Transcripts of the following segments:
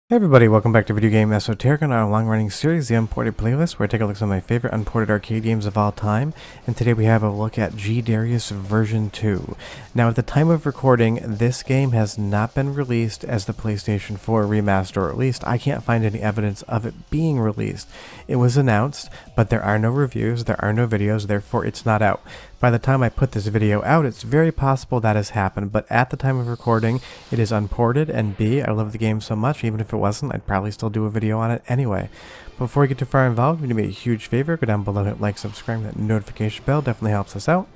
Hey everybody, welcome back to Video Game Esoteric on our long-running series, the Unported Playlist, where I take a look at some of my favorite unported arcade games of all time. And today we have a look at G-Darius Version 2. Now at the time of recording, this game has not been released as the PlayStation 4 remaster, or at least I can't find any evidence of it being released. It was announced, but there are no reviews, there are no videos, therefore it's not out. By the time I put this video out, it's very possible that has happened, but at the time of recording, it is unported, and B, I love the game so much, even if it wasn't, I'd probably still do a video on it anyway. Before we get too far involved, do me a huge favor, go down below, hit like, subscribe, that notification bell definitely helps us out.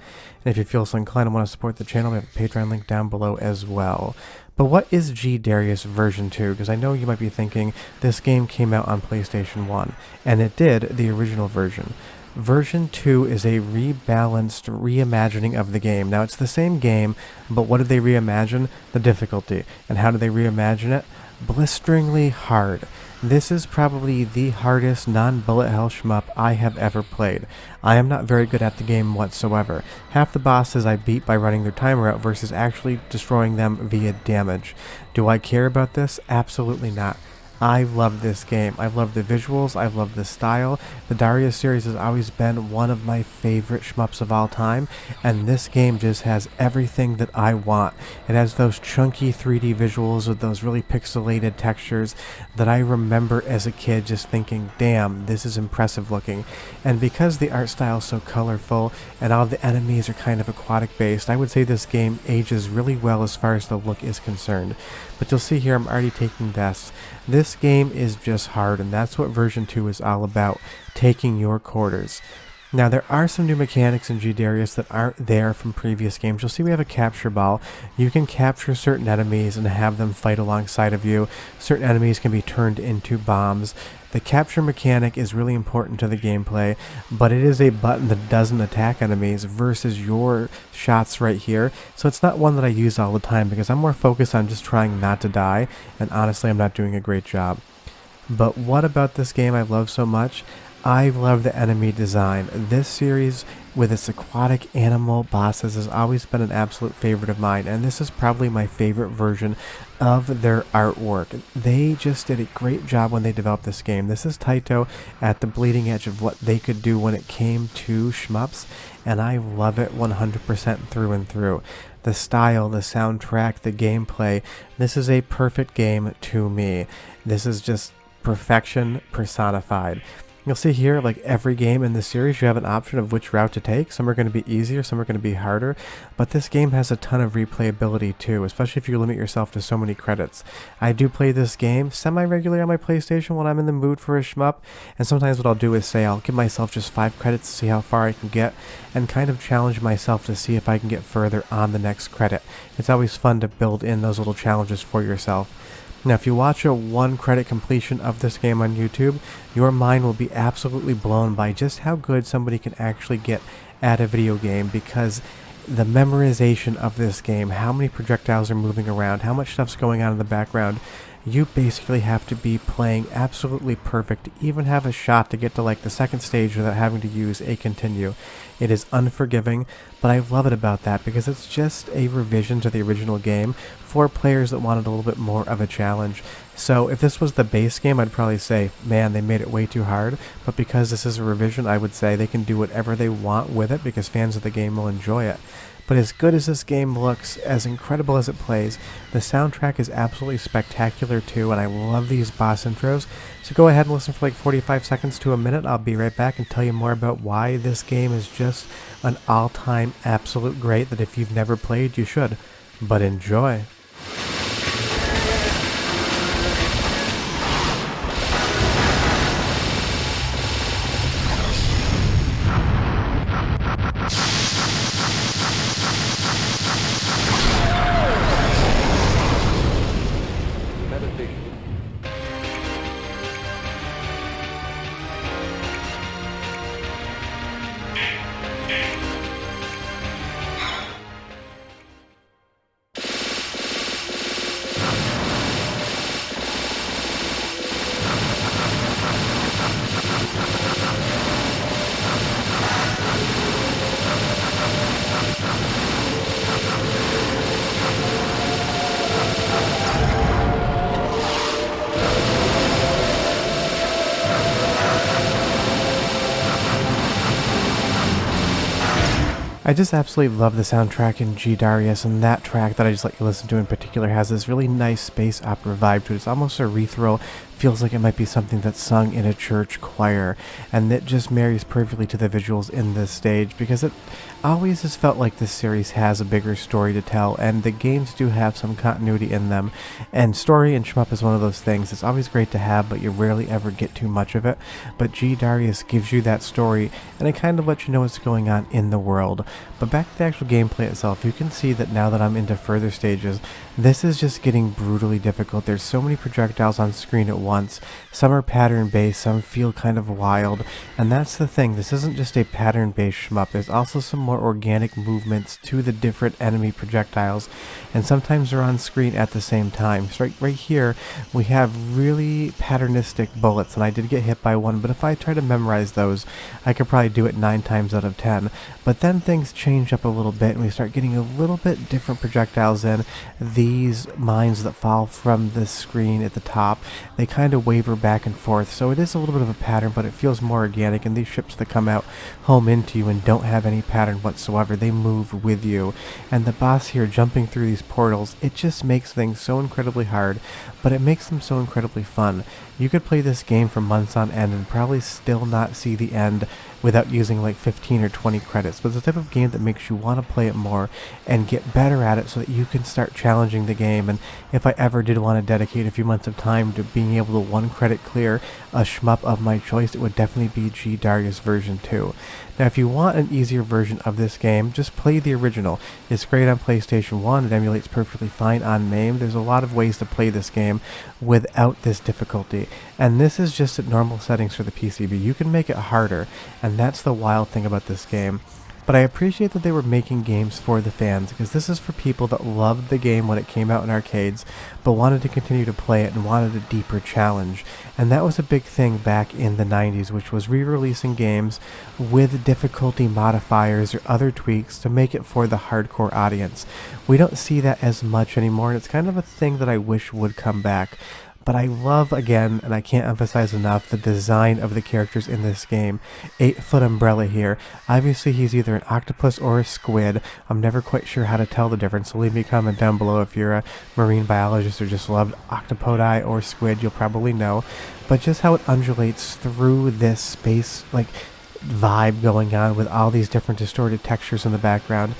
And if you feel so inclined and want to support the channel, we have a Patreon link down below as well. But what is G-Darius Version 2? Because I know you might be thinking this game came out on PlayStation 1, and it did, the original version. Version 2 is a rebalanced reimagining of the game. Now, it's the same game, but what did they reimagine? The difficulty. And how did they reimagine it? Blisteringly hard. This is probably the hardest non-bullet hell shmup I have ever played. I am not very good at the game whatsoever. Half the bosses I beat by running their timer out versus actually destroying them via damage. Do I care about this? Absolutely not. I love this game. I love the visuals. I love the style. The Darius series has always been one of my favorite shmups of all time, and this game just has everything that I want. It has those chunky 3D visuals with those really pixelated textures that I remember as a kid just thinking, damn, this is impressive looking. And because the art style is so colorful and all the enemies are kind of aquatic based, I would say this game ages really well as far as the look is concerned. But you'll see here I'm already taking deaths. This game is just hard, and that's what version 2 is all about, taking your quarters. Now, there are some new mechanics in G-Darius that aren't there from previous games. You'll see we have a capture ball. You can capture certain enemies and have them fight alongside of you. Certain enemies can be turned into bombs. The capture mechanic is really important to the gameplay, but it is a button that doesn't attack enemies versus your shots right here. So it's not one that I use all the time because I'm more focused on just trying not to die, and honestly I'm not doing a great job. But what about this game I love so much? I love the enemy design. This series with its aquatic animal bosses has always been an absolute favorite of mine, and this is probably my favorite version of their artwork. They just did a great job when they developed this game. This is Taito at the bleeding edge of what they could do when it came to shmups, and I love it 100% through and through. The style, the soundtrack, the gameplay, this is a perfect game to me. This is just perfection personified. You'll see here, like every game in the series, you have an option of which route to take. Some are going to be easier, some are going to be harder, but this game has a ton of replayability too, especially if you limit yourself to so many credits. I do play this game semi-regularly on my PlayStation when I'm in the mood for a shmup, and sometimes what I'll do is say I'll give myself just 5 credits to see how far I can get, and kind of challenge myself to see if I can get further on the next credit. It's always fun to build in those little challenges for yourself. Now, if you watch a 1-credit completion of this game on YouTube, your mind will be absolutely blown by just how good somebody can actually get at a video game, because the memorization of this game, how many projectiles are moving around, how much stuff's going on in the background, you basically have to be playing absolutely perfect to even have a shot to get to like the second stage without having to use a continue. It is unforgiving, but I love it about that because it's just a revision to the original game for players that wanted a little bit more of a challenge. So if this was the base game, I'd probably say, man, they made it way too hard, but because this is a revision, I would say they can do whatever they want with it because fans of the game will enjoy it. But as good as this game looks, as incredible as it plays, the soundtrack is absolutely spectacular too, and I love these boss intros. So go ahead and listen for like 45 seconds to a minute. I'll be right back and tell you more about why this game is just an all-time absolute great that if you've never played, you should. But enjoy. I just absolutely love the soundtrack in G-Darius, and that track that I just let you listen to in particular has this really nice space opera vibe to it. It's almost ethereal, feels like it might be something that's sung in a church choir, and it just marries perfectly to the visuals in this stage, because it always has felt like this series has a bigger story to tell, and the games do have some continuity in them, and story in Shmup is one of those things. It's always great to have, but you rarely ever get too much of it, but G-Darius gives you that story, and it kind of lets you know what's going on in the world. But back to the actual gameplay itself, you can see that now that I'm into further stages, this is just getting brutally difficult. There's so many projectiles on screen at once. Some are pattern-based, some feel kind of wild, and that's the thing. This isn't just a pattern-based shmup. There's also some more organic movements to the different enemy projectiles, and sometimes they're on screen at the same time. So right here, we have really patternistic bullets, and I did get hit by one, but if I try to memorize those, I could probably do it 9 times out of 10. But then things change up a little bit, and we start getting a little bit different projectiles in. These mines that fall from the screen at the top, they kind of waver back and forth, so it is a little bit of a pattern, but it feels more organic. And these ships that come out home into you and don't have any pattern whatsoever, they move with you. And the boss here jumping through these portals, it just makes things so incredibly hard, but it makes them so incredibly fun. You could play this game for months on end and probably still not see the end without using like 15 or 20 credits, but it's the type of game that makes you want to play it more and get better at it so that you can start challenging the game. And if I ever did want to dedicate a few months of time to being able to 1 credit clear a shmup of my choice, it would definitely be G-Darius version 2. Now if you want an easier version of this game, just play the original. It's great on PlayStation 1, it emulates perfectly fine on MAME. There's a lot of ways to play this game without this difficulty, and this is just at normal settings for the PC, but you can make it harder, and that's the wild thing about this game. But I appreciate that they were making games for the fans, because this is for people that loved the game when it came out in arcades, but wanted to continue to play it and wanted a deeper challenge. And that was a big thing back in the 90s, which was re-releasing games with difficulty modifiers or other tweaks to make it for the hardcore audience. We don't see that as much anymore, and it's kind of a thing that I wish would come back. But I love, again, and I can't emphasize enough, the design of the characters in this game. 8-foot umbrella here. Obviously he's either an octopus or a squid. I'm never quite sure how to tell the difference, so leave me a comment down below if you're a marine biologist or just loved octopodi or squid. You'll probably know. But just how it undulates through this space, like, vibe going on with all these different distorted textures in the background.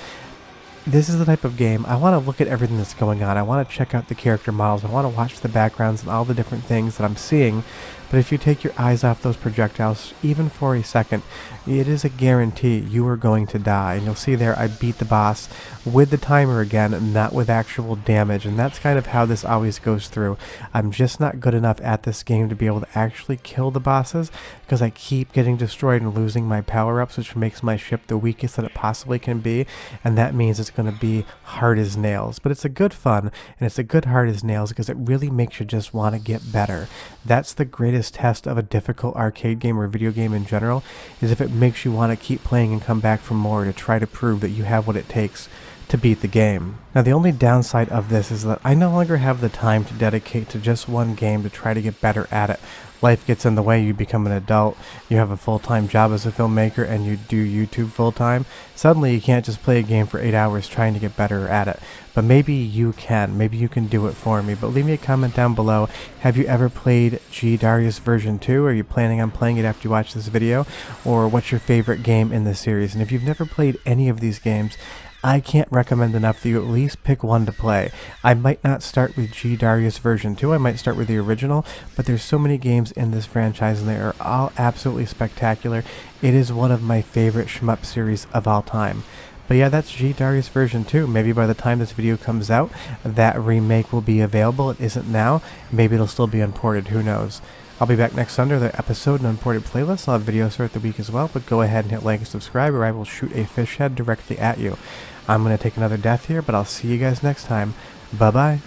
This is the type of game, I want to look at everything that's going on. I want to check out the character models. I want to watch the backgrounds and all the different things that I'm seeing. But if you take your eyes off those projectiles, even for a second, it is a guarantee you are going to die. And you'll see there, I beat the boss with the timer again, not with actual damage. And that's kind of how this always goes through. I'm just not good enough at this game to be able to actually kill the bosses, because I keep getting destroyed and losing my power-ups, which makes my ship the weakest that it possibly can be. And that means it's going to be hard as nails. But it's a good fun, and it's a good hard as nails, because it really makes you just want to get better. That's the greatest test of a difficult arcade game or video game in general, is if it makes you want to keep playing and come back for more to try to prove that you have what it takes to beat the game. Now the only downside of this is that I no longer have the time to dedicate to just one game to try to get better at it. Life gets in the way, you become an adult, you have a full-time job as a filmmaker, and you do YouTube full-time. Suddenly you can't just play a game for 8 hours trying to get better at it. But maybe you can. Maybe you can do it for me. But leave me a comment down below. Have you ever played G-Darius version 2? Are you planning on playing it after you watch this video? Or what's your favorite game in the series? And if you've never played any of these games, I can't recommend enough that you at least pick one to play. I might not start with G-Darius version 2, I might start with the original, but there's so many games in this franchise and they are all absolutely spectacular. It is one of my favorite shmup series of all time. But yeah, that's G-Darius version 2. Maybe by the time this video comes out, that remake will be available. It isn't now. Maybe it'll still be unported, who knows. I'll be back next Sunday with an episode and unported playlist. I'll have videos throughout the week as well, but go ahead and hit like and subscribe or I will shoot a fish head directly at you. I'm going to take another death here, but I'll see you guys next time. Bye-bye.